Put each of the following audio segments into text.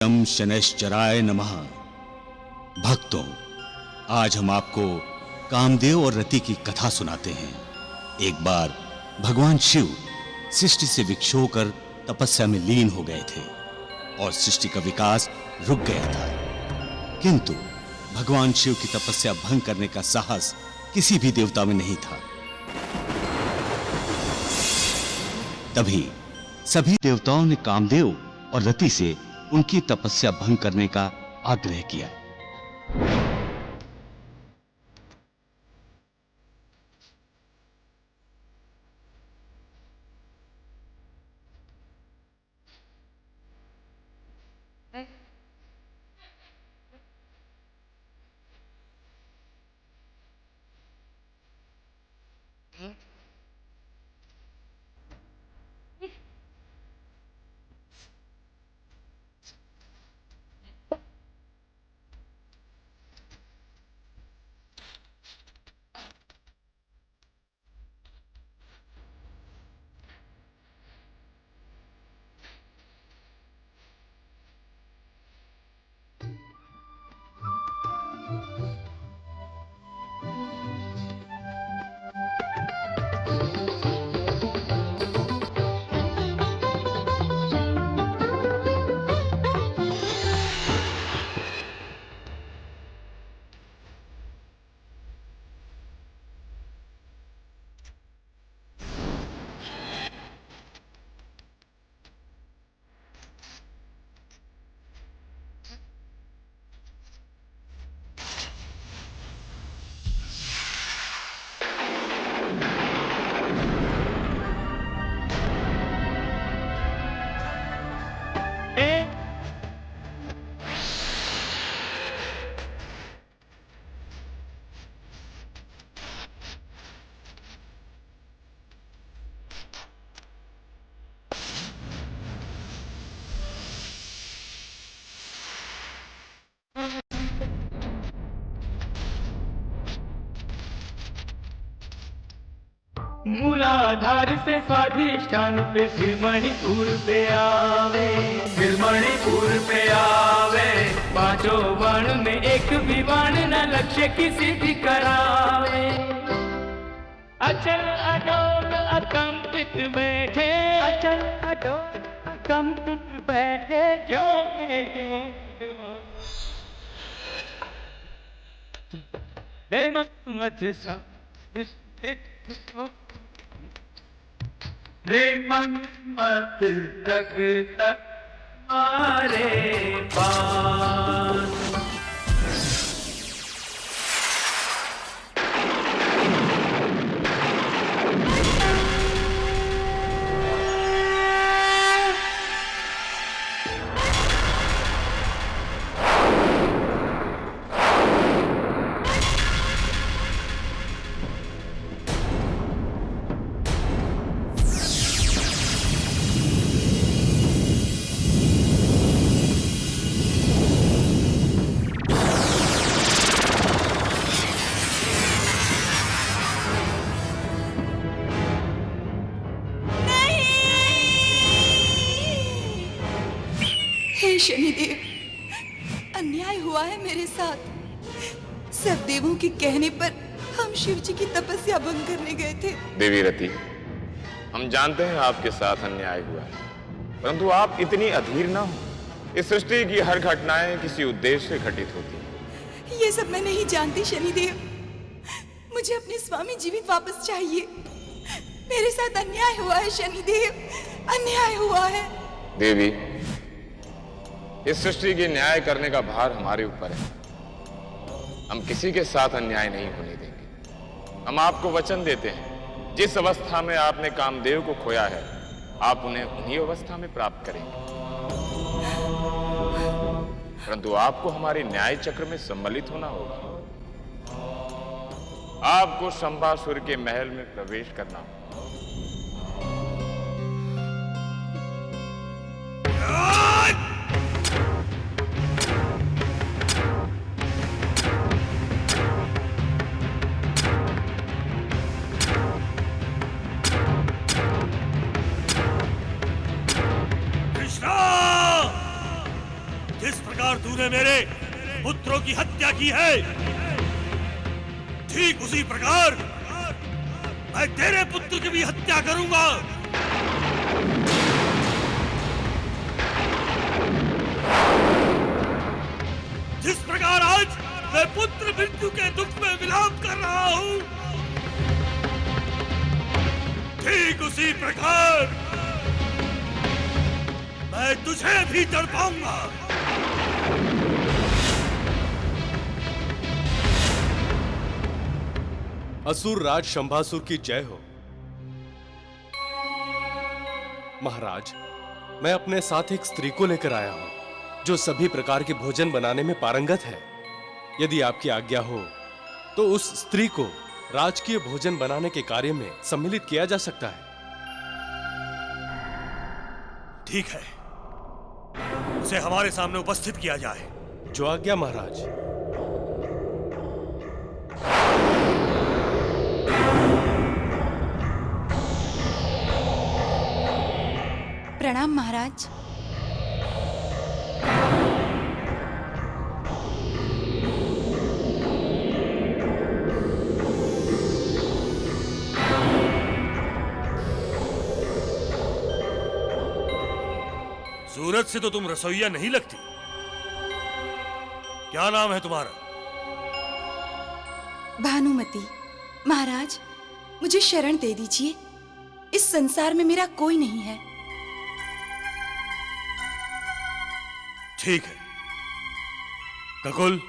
ओम शनैश्चराय नमः। भक्तों, आज हम आपको कामदेव और रति की कथा सुनाते हैं। एक बार भगवान शिव सृष्टि से विक्षोभ होकर तपस्या में लीन हो गए थे और सृष्टि का विकास रुक गया था। किंतु भगवान शिव की तपस्या भंग करने का साहस किसी भी देवता में नहीं था। तभी सभी देवताओं ने कामदेव और रति से उनकी तपस्या भंग करने का आग्रह किया। मूलाधार से स्वाधिष्ठान पे फिर मणिपुर पे आवे, फिर मणिपुर पे आवे। पांचों बाण में एक भी बाण न लक्ष्य की सिद्धि करावे। अचल अडोल अकंपित बैठे, अचल अडोल अकंपित बैठे जो मत सा मन मत तक तक मारे पास। शनिदेव, अन्याय हुआ है मेरे साथ। सब देवों के कहने पर हम शिव जी की तपस्या भंग करने गए थे। देवी रति, हम जानते हैं आपके साथ अन्याय हुआ है, परंतु आप इतनी अधीर ना हो। इस सृष्टि की हर घटनाएं किसी उद्देश्य से घटित होती हैं। ये सब मैं नहीं जानती शनिदेव। मुझे अपने स्वामी जीवित वापस चाहिए। मेरे साथ अन्याय हुआ है शनिदेव, अन्याय हुआ है। देवी, इस सृष्टि के न्याय करने का भार हमारे ऊपर है। हम किसी के साथ अन्याय नहीं होने देंगे। हम आपको वचन देते हैं, जिस अवस्था में आपने कामदेव को खोया है, आप उन्हें उन्हीं अवस्था में प्राप्त करेंगे। परंतु आपको हमारे न्याय चक्र में सम्मिलित होना होगा। आपको शंभासुर के महल में प्रवेश करना होगा। जिस प्रकार तूने मेरे पुत्रों की हत्या की है, ठीक उसी प्रकार मैं तेरे पुत्र की भी हत्या करूंगा। जिस प्रकार आज मैं पुत्र मृत्यु के दुख में विलाप कर रहा हूं, ठीक उसी प्रकार मैं तुझे भी तड़पाऊंगा। असुर राज शंभासुर की जय हो। महाराज, मैं अपने साथ एक स्त्री को लेकर आया हूं जो सभी प्रकार के भोजन बनाने में पारंगत है। यदि आपकी आज्ञा हो तो उस स्त्री को राजकीय भोजन बनाने के कार्य में सम्मिलित किया जा सकता है। ठीक है, उसे हमारे सामने उपस्थित किया जाए। जो आज्ञा महाराज। प्रणाम महाराज। सूरत से तो तुम रसोइया नहीं लगती। क्या नाम है तुम्हारा? भानुमति। महाराज, मुझे शरण दे दीजिए। इस संसार में मेरा कोई नहीं है। ठीक है, ककुल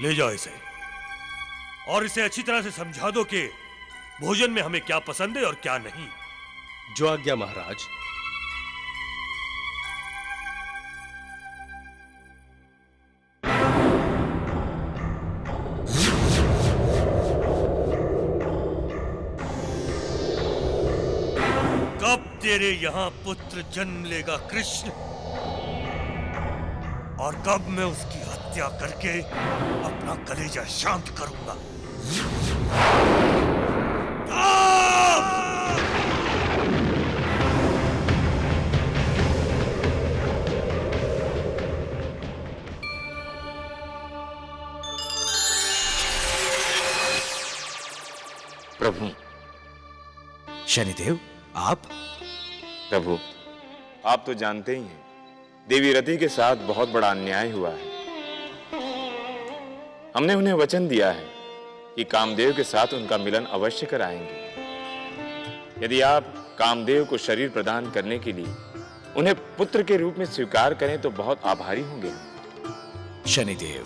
ले जाओ इसे और इसे अच्छी तरह से समझा दो कि भोजन में हमें क्या पसंद है और क्या नहीं। जो आज्ञा महाराज। कब तेरे यहां पुत्र जन्म लेगा कृष्ण, और कब मैं उसकी हत्या करके अपना कलेजा शांत करूंगा। प्रभु। शनिदेव, आप? प्रभु, आप तो जानते ही हैं, देवी रति के साथ बहुत बड़ा अन्याय हुआ है। हमने उन्हें वचन दिया है कि कामदेव के साथ उनका मिलन अवश्य कराएंगे। यदि आप कामदेव को शरीर प्रदान करने के लिए उन्हें पुत्र के रूप में स्वीकार करें तो बहुत आभारी होंगे। शनिदेव,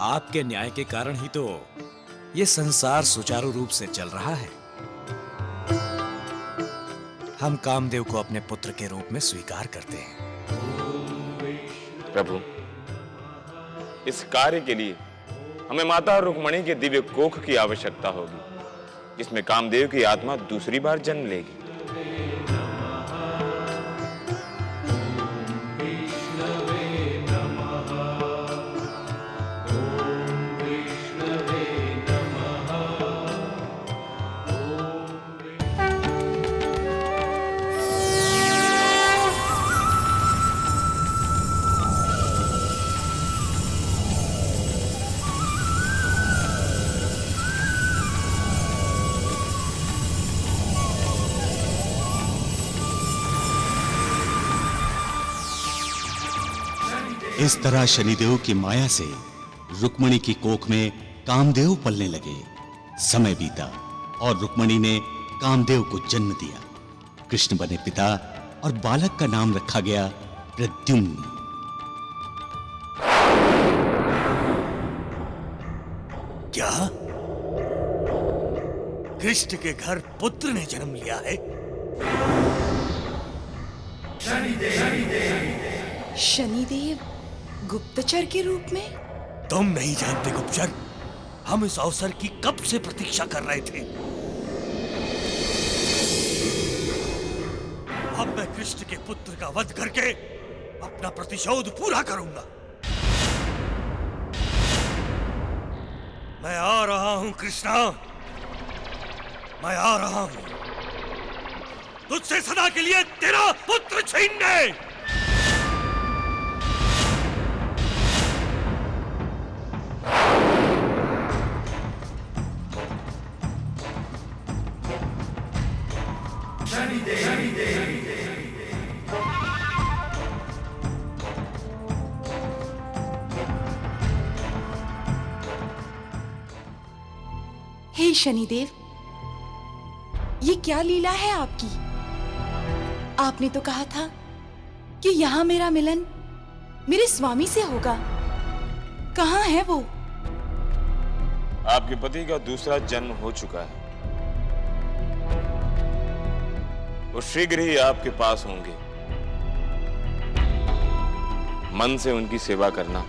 आपके न्याय के कारण ही तो ये संसार सुचारू रूप से चल रहा है। हम कामदेव को अपने पुत्र के रूप में स्वीकार करते हैं। प्रभु, इस कार्य के लिए हमें माता रुक्मणी के दिव्य कोख की आवश्यकता होगी, जिसमें कामदेव की आत्मा दूसरी बार जन्म लेगी। इस तरह शनिदेव की माया से रुक्मणी की कोख में कामदेव पलने लगे। समय बीता और रुक्मणी ने कामदेव को जन्म दिया। कृष्ण बने पिता और बालक का नाम रखा गया प्रद्युम्न। क्या कृष्ण के घर पुत्र ने जन्म लिया है? शनिदेव गुप्तचर के रूप में? तुम नहीं जानते गुप्तचर, हम इस अवसर की कब से प्रतीक्षा कर रहे थे। अब मैं कृष्ण के पुत्र का वध करके अपना प्रतिशोध पूरा करूंगा। मैं आ रहा हूं कृष्णा, मैं आ रहा हूं तुझसे सदा के लिए तेरा पुत्र छीनने। हे शनिदेव, ये क्या लीला है आपकी? आपने तो कहा था कि यहाँ मेरा मिलन मेरे स्वामी से होगा। कहाँ है वो? आपके पति का दूसरा जन्म हो चुका है। वो शीघ्र ही आपके पास होंगे। मन से उनकी सेवा करना।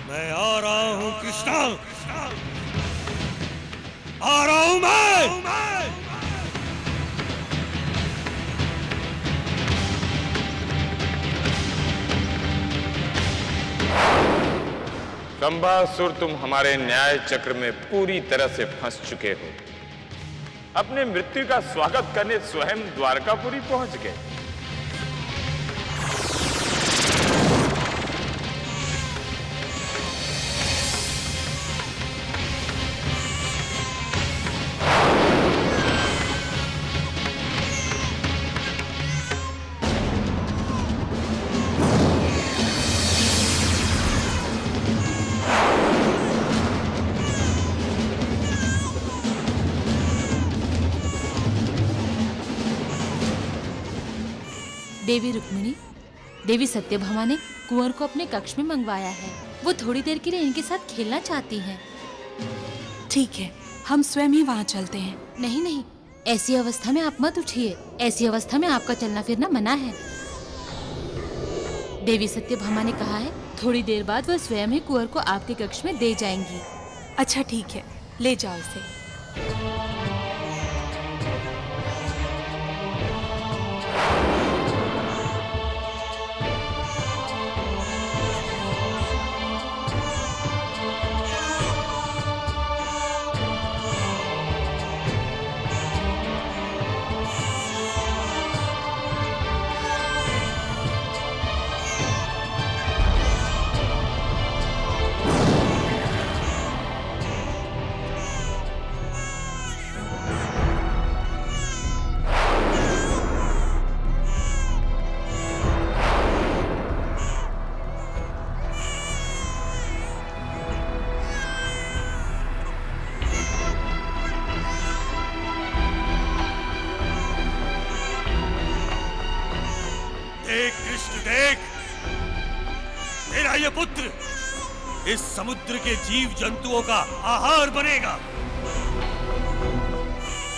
मैं आ रहा हूं कृष्णा, आ रहा हूं मैं। कंबासुर, तुम हमारे न्याय चक्र में पूरी तरह से फंस चुके हो। अपने मृत्यु का स्वागत करने स्वयं द्वारकापुरी पहुंच गए। देवी रुक्मिणी, देवी सत्यभामा ने कुंवर को अपने कक्ष में मंगवाया है। वो थोड़ी देर के लिए इनके साथ खेलना चाहती हैं। ठीक है, हम स्वयं ही वहाँ चलते हैं। नहीं नहीं, ऐसी अवस्था में आप मत उठिए। ऐसी अवस्था में आपका चलना फिरना मना है। देवी सत्यभामा ने कहा है थोड़ी देर बाद वह स्वयं ही कुंवर को आपके कक्ष में दे जाएंगी। अच्छा ठीक है, ले जाओ इसे। देख कृष्ण देख, तेरा ये पुत्र इस समुद्र के जीव जंतुओं का आहार बनेगा।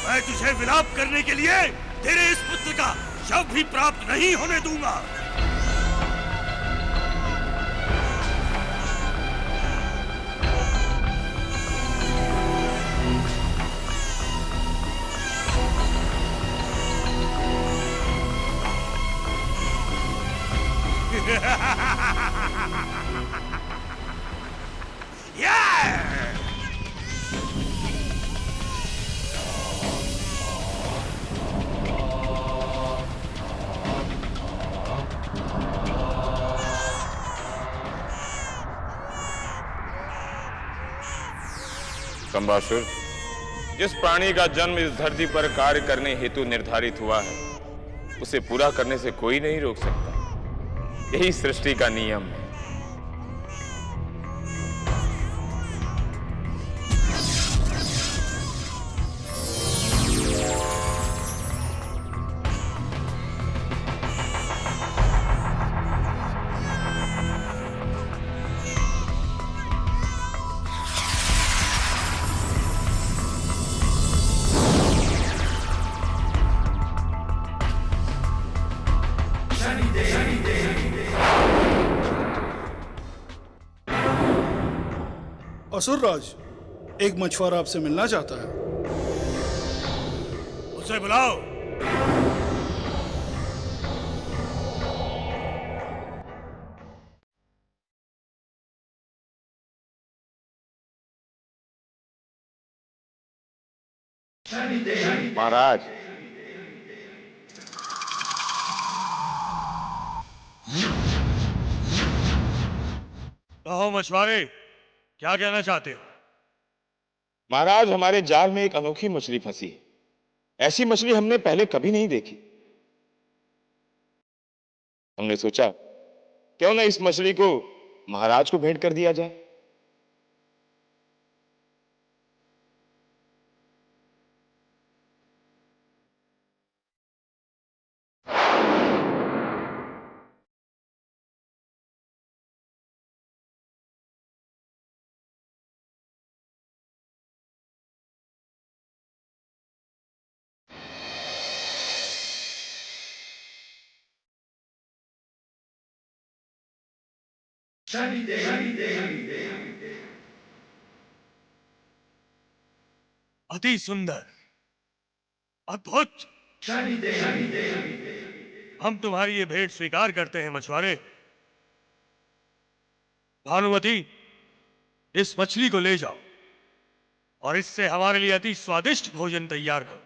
मैं तुझे विलाप करने के लिए तेरे इस पुत्र का शव भी प्राप्त नहीं होने दूंगा। कंबासुर, जिस प्राणी का जन्म इस धरती पर कार्य करने हेतु निर्धारित हुआ है, उसे पूरा करने से कोई नहीं रोक सकता। यही सृष्टि का नियम है। असुरराज, एक मछुआरा आपसे मिलना चाहता है। उसे बुलाओ। महाराज, कहो मछुआरे, क्या कहना चाहते हो? महाराज, हमारे जाल में एक अनोखी मछली फंसी है। ऐसी मछली हमने पहले कभी नहीं देखी। हमने सोचा क्यों ना इस मछली को महाराज को भेंट कर दिया जाए। अति सुंदर, अद्भुत। हम तुम्हारी ये भेंट स्वीकार करते हैं मछुआरे। भानुमति, इस मछली को ले जाओ और इससे हमारे लिए अति स्वादिष्ट भोजन तैयार करो।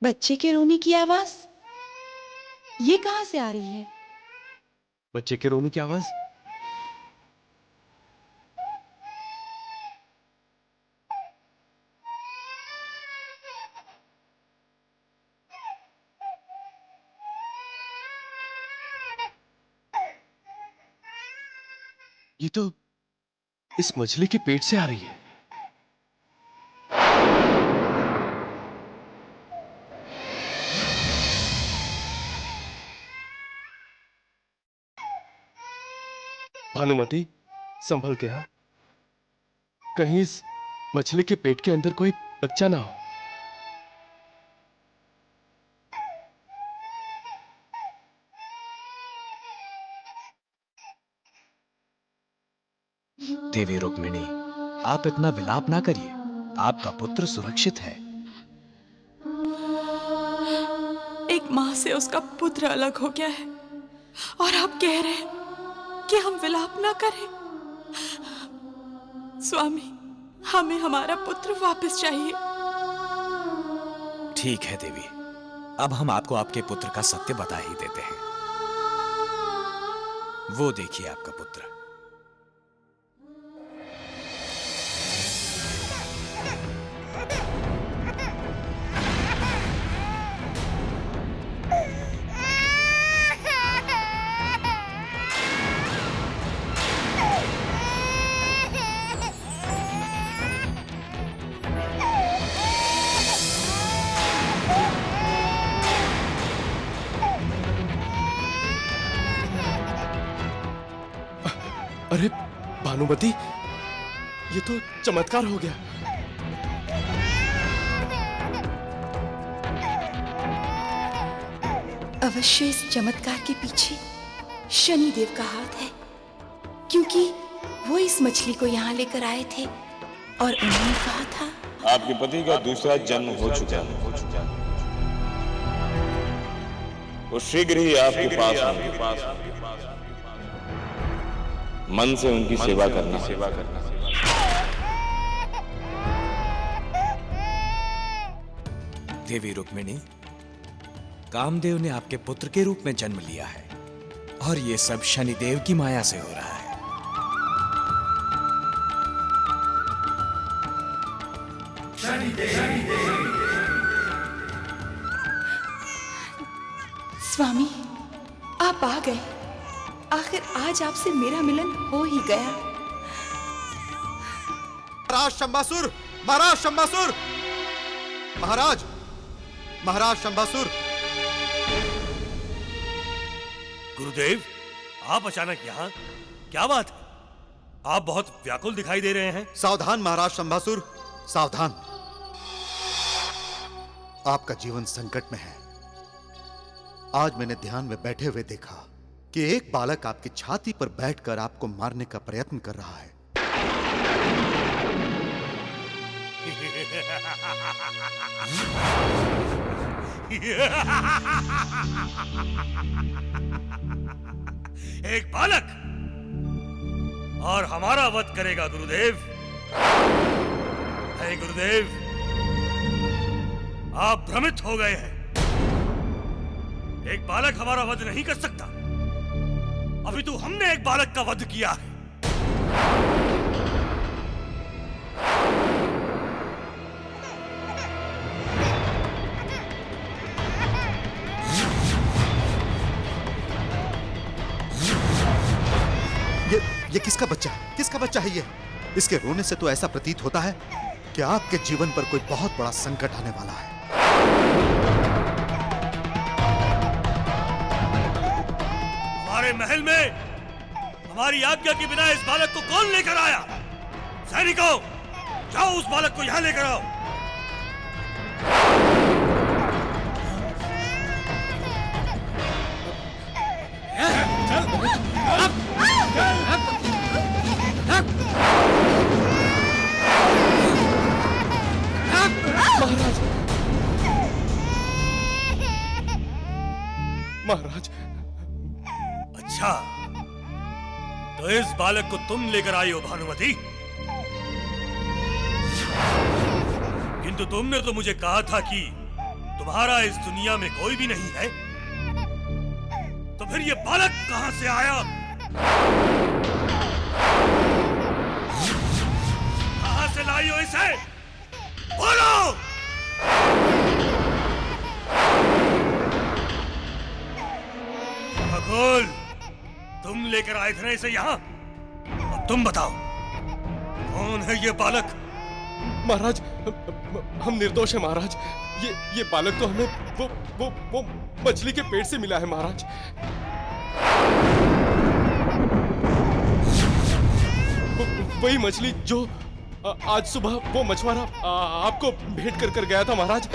बच्चे के रोने की आवाज ये कहां से आ रही है? बच्चे के रोने की आवाज? ये तो इस मछली के पेट से आ रही है। भानुमति, संभल के हाँ, कहीं इस मछली के पेट के अंदर कोई बच्चा ना हो। देवी रुक्मिणी, आप इतना विलाप ना करिए। आपका पुत्र सुरक्षित है। एक माँ से उसका पुत्र अलग हो गया है और आप कह रहे हैं कि हम विलाप ना करें। स्वामी, हमें हमारा पुत्र वापस चाहिए। ठीक है देवी, अब हम आपको आपके पुत्र का सत्य बता ही देते हैं। वो देखिए आपका पुत्र। अरे भानुमति, ये तो चमत्कार हो गया। अवश्य इस चमत्कार के पीछे शनिदेव का हाथ है, क्योंकि वो इस मछली को यहाँ लेकर आए थे और उन्होंने कहा था आपके पति का दूसरा जन्म हो चुका है। वो शीघ्र ही आपके पास होंगे। मन से उनकी सेवा करना। देवी रुक्मिणी, कामदेव ने आपके पुत्र के रूप में जन्म लिया है और ये सब शनिदेव की माया से हो रहा है। स्वामी, आप आ गए। आखिर आज आपसे मेरा मिलन हो ही गया। महाराज शंबासुर, महाराज शंबासुर, महाराज, महाराज शंबासुर। गुरुदेव, आप अचानक यहाँ, क्या बात है? आप बहुत व्याकुल दिखाई दे रहे हैं। सावधान महाराज शंबासुर, सावधान। आपका जीवन संकट में है। आज मैंने ध्यान में बैठे हुए देखा कि एक बालक आपकी छाती पर बैठकर आपको मारने का प्रयत्न कर रहा है। एक बालक और हमारा वध करेगा गुरुदेव। हे गुरुदेव, आप भ्रमित हो गए हैं। एक बालक हमारा वध नहीं कर सकता। अभी तो हमने एक बालक का वध किया है। ये किसका बच्चा है? किसका बच्चा है ये? इसके रोने से तो ऐसा प्रतीत होता है कि आपके जीवन पर कोई बहुत बड़ा संकट आने वाला है। हमारे महल में हमारी आज्ञा के बिना इस बालक को कौन लेकर आया? सैनिकों, जाओ उस बालक को यहां लेकर आओ। महाराज। अच्छा, तो इस बालक को तुम लेकर आई हो भानुमति। किंतु तुमने तो मुझे कहा था कि तुम्हारा इस दुनिया में कोई भी नहीं है। तो फिर ये बालक कहां से आया? कहां से लाई हो इसे? बोलो! खगोल, तुम लेकर आए थे ना इसे यहाँ। अब तुम बताओ, कौन है ये बालक? महाराज, हम निर्दोष हैं महाराज। ये बालक तो हमें वो मछली के पेट से मिला है महाराज। वही मछली जो आज सुबह वो मछुआरा आपको भेंट कर गया था महाराज।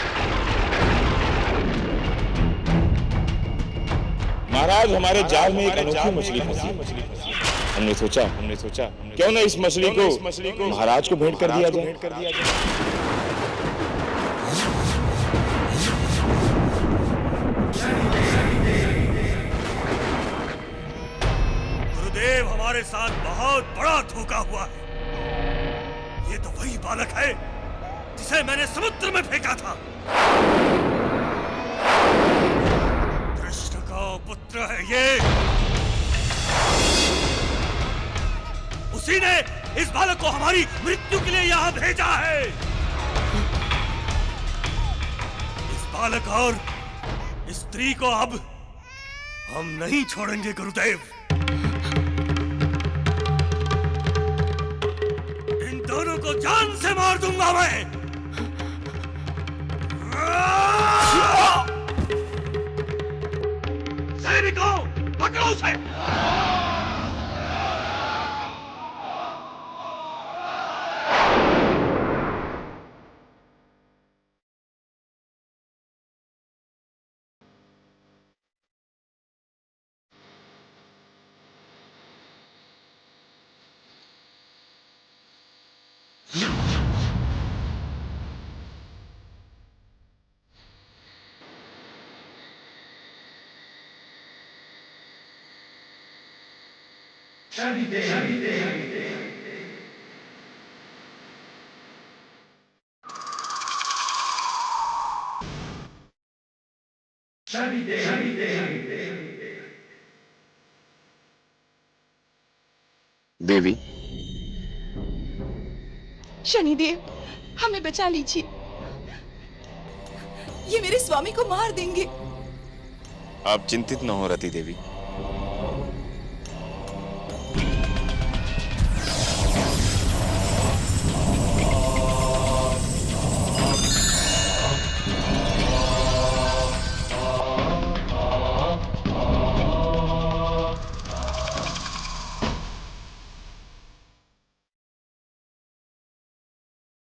महाराज, हमारे जाल में एक अनोखी मछली फंसी। हमने सोचा क्यों ना इस मछली को महाराज को भेंट कर दिया जाए। गुरुदेव, हमारे साथ बहुत बड़ा धोखा हुआ है। ये तो वही बालक है जिसे मैंने समुद्र में फेंका था। कृष्ण का पुत्र है ये। उसी ने इस बालक को हमारी मृत्यु के लिए यहां भेजा है। इस बालक और इस स्त्री को अब हम नहीं छोड़ेंगे गुरुदेव। इन दोनों को जान से मार दूंगा मैं। सैनिकों, पकड़ो उसे। देवी, शनिदेव, हमें बचा लीजिए। ये मेरे स्वामी को मार देंगे। आप चिंतित न हो रति देवी।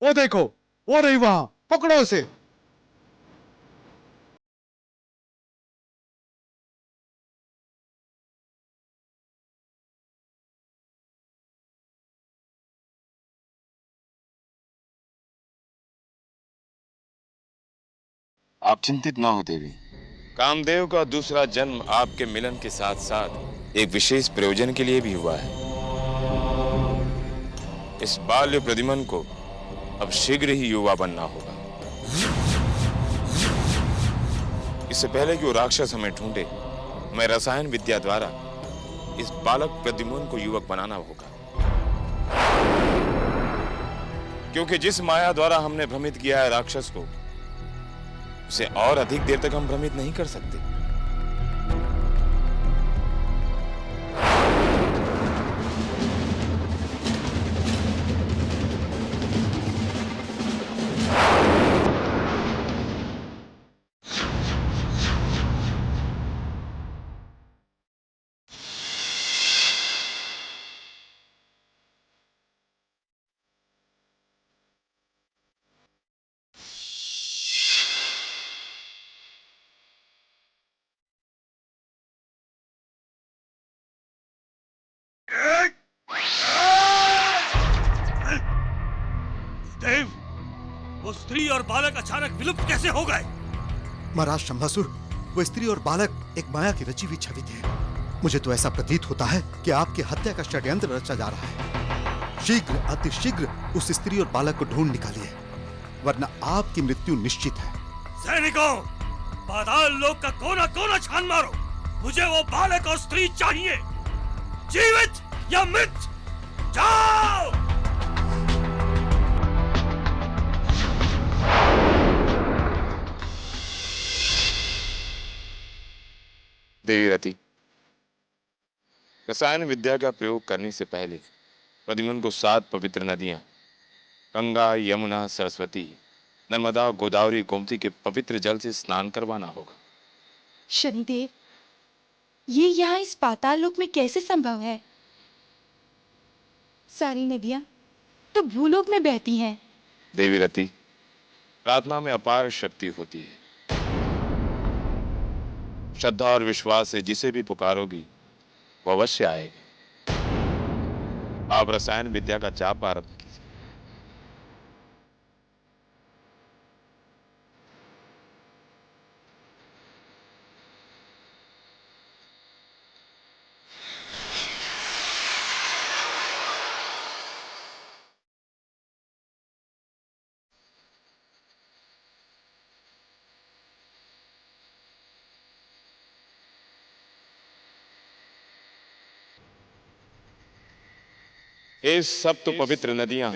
वो देखो, वो रही वहां, पकड़ो उसे। आप चिंतित ना हो देवी। कामदेव का दूसरा जन्म आपके मिलन के साथ साथ एक विशेष प्रयोजन के लिए भी हुआ है। इस बाल्य प्रद्युम्न को अब शीघ्र ही युवा बनना होगा। इससे पहले कि वो राक्षस हमें ढूंढे, मैं रसायन विद्या द्वारा इस बालक प्रद्युम्न को युवक बनाना होगा। क्योंकि जिस माया द्वारा हमने भ्रमित किया है राक्षस को, उसे और अधिक देर तक हम भ्रमित नहीं कर सकते। देव, वो स्त्री और बालक अचानक विलुप्त कैसे हो गए? महाराज शंभासुर, वो स्त्री और बालक एक माया की रची हुई छवि थे। मुझे तो ऐसा प्रतीत होता है कि आपकी हत्या का षड्यंत्र रचा जा रहा है। शीघ्र, अतिशीघ्र उस स्त्री और बालक को ढूंढ निकालिए, वरना आपकी मृत्यु निश्चित है। सैनिकों, पाताल लोक का कोना कोना छान मारो। मुझे वो बालक और स्त्री चाहिए, जीवित या मृत। जाओ! देवी रति, रसायन विद्या का प्रयोग करने से पहले प्रद्युम्न को 7 पवित्र नदियां गंगा, यमुना, सरस्वती, नर्मदा, गोदावरी, गोमती के पवित्र जल से स्नान करवाना होगा। शनिदेव, ये यहाँ इस पाताल लोक में कैसे संभव है? सारी नदियां तो भूलोक में बहती हैं। देवी रति, प्रार्थना में अपार शक्ति होती है। श्रद्धा और विश्वास से जिसे भी पुकारोगी वो अवश्य आएगी। आप रसायन विद्या का जाप आरंभ कीजिए। ये सब तो पवित्र नदियां,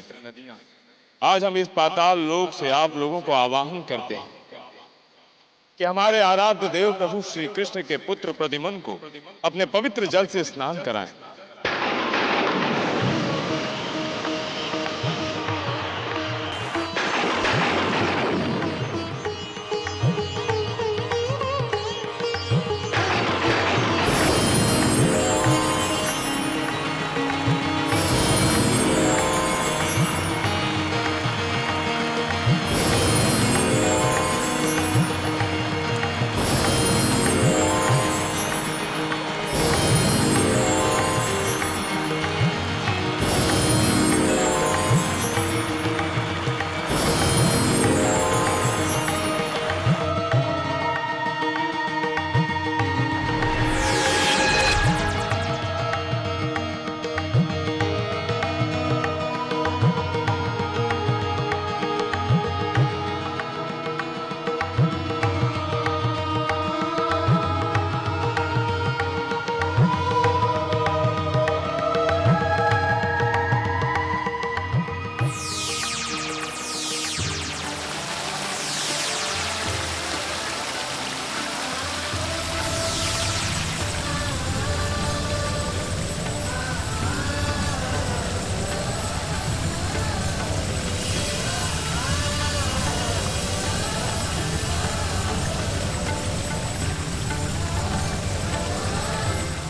आज हम इस पाताल लोक से आप लोगों को आवाहन करते हैं कि हमारे आराध्य देव प्रभु श्री कृष्ण के पुत्र प्रद्युम्न को अपने पवित्र जल से स्नान कराएं।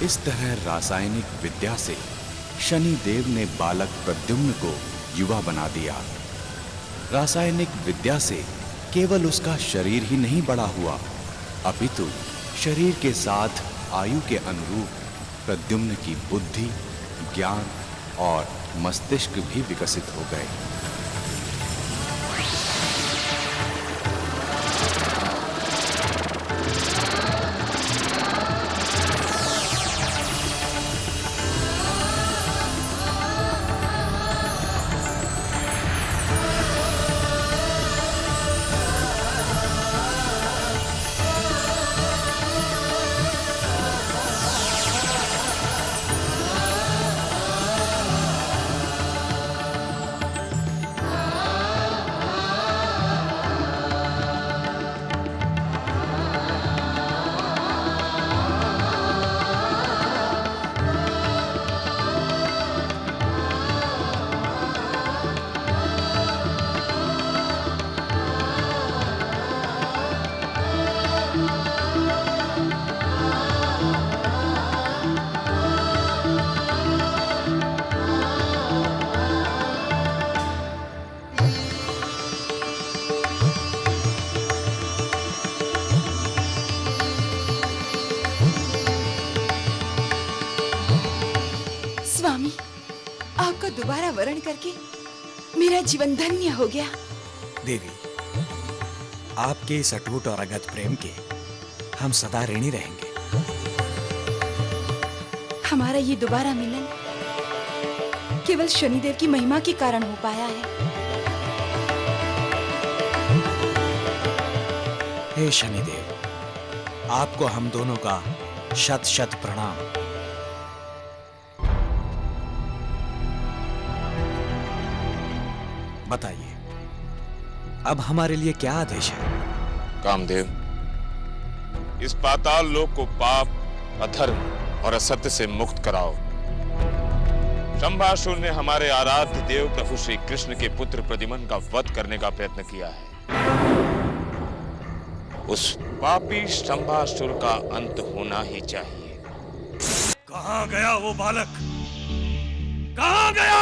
इस तरह रासायनिक विद्या से शनि देव ने बालक प्रद्युम्न को युवा बना दिया। रासायनिक विद्या से केवल उसका शरीर ही नहीं बड़ा हुआ, अपितु शरीर के साथ आयु के अनुरूप प्रद्युम्न की बुद्धि, ज्ञान और मस्तिष्क भी विकसित हो गए। वरण करके मेरा जीवन धन्य हो गया। देवी, आपके इस अटूट और अगध प्रेम के हम सदा ऋणी रहेंगे। हमारा ये दोबारा मिलन केवल शनिदेव की महिमा के कारण हो पाया है। हे शनिदेव, आपको हम दोनों का शत शत प्रणाम। बताइए, अब हमारे लिए क्या आदेश है? कामदेव, इस पाताल लोक को पाप, अधर्म और असत्य से मुक्त कराओ। शंभासुर ने हमारे आराध्य देव प्रभु श्री कृष्ण के पुत्र प्रद्युम्न का वध करने का प्रयत्न किया है। उस पापी शंभासुर का अंत होना ही चाहिए। कहां गया वो बालक? कहां गया?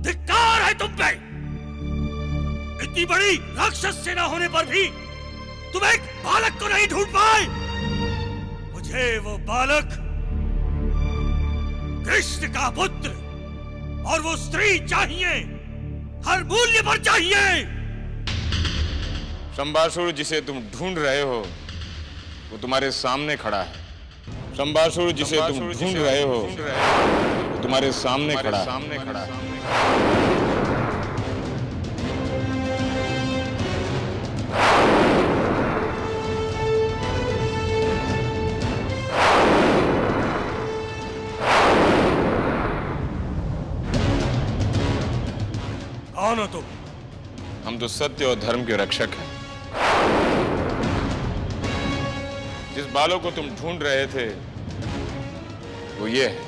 धिक्कार है तुम पे! इतनी बड़ी राक्षस सेना होने पर भी तुम एक बालक को नहीं ढूंढ पाए। मुझे वो बालक, कृष्ण का पुत्र और वो स्त्री चाहिए, हर मूल्य पर चाहिए। शंभासुर जिसे तुम ढूंढ रहे हो वो तुम्हारे सामने खड़ा है। शंभासुर जिसे तुम ढूंढ रहे हो वो तुम्हारे सामने खड़ा है। कौन हो तुम? हम तो सत्य और धर्म के रक्षक हैं। जिस बालों को तुम ढूंढ रहे थे वो ये है।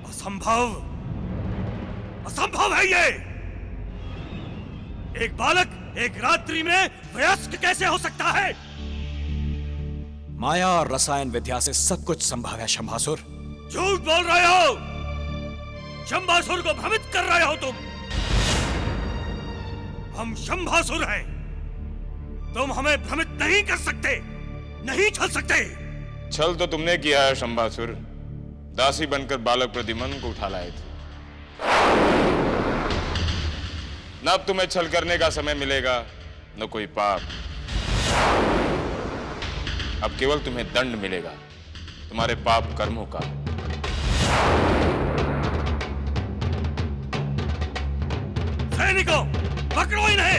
असंभव, असंभव है ये। एक बालक एक रात्रि में वयस्क कैसे हो सकता है? माया और रसायन विद्या से सब कुछ संभव है शंभासुर। झूठ बोल रहे हो। शंभासुर को भ्रमित कर रहे हो तुम। हम शंभासुर हैं। तुम हमें भ्रमित नहीं कर सकते, नहीं छल सकते। छल तो तुमने किया है शंभासुर। दासी बनकर बालक प्रद्युम्न को उठा लाए थे। न अब तुम्हें छल करने का समय मिलेगा, न कोई पाप। अब केवल तुम्हें दंड मिलेगा तुम्हारे पाप कर्मों का। सैनिकों, पकड़ो इन्हें।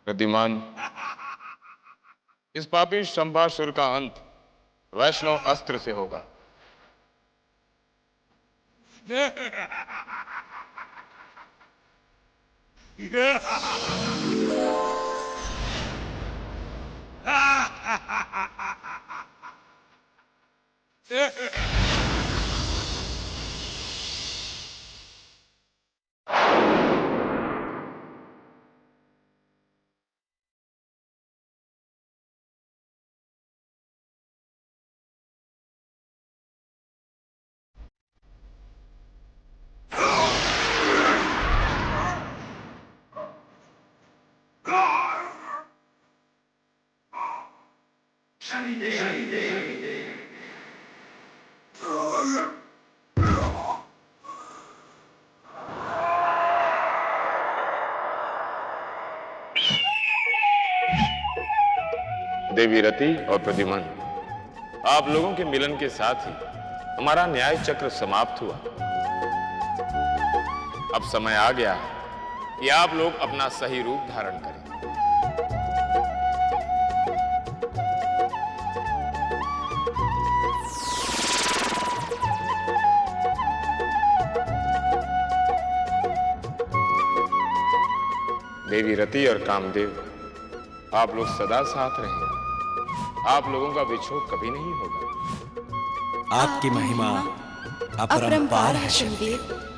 गतिमान, इस पापी शंभासुर का अंत वैष्णव अस्त्र से होगा। देवी रति और प्रद्युम्न, आप लोगों के मिलन के साथ ही हमारा न्याय चक्र समाप्त हुआ। अब समय आ गया है कि आप लोग अपना सही रूप धारण करें। देवी रति और कामदेव, आप लोग सदा साथ रहें। आप लोगों का विछोह कभी नहीं होगा। आपकी महिमा अपरंपार है शनिदेव।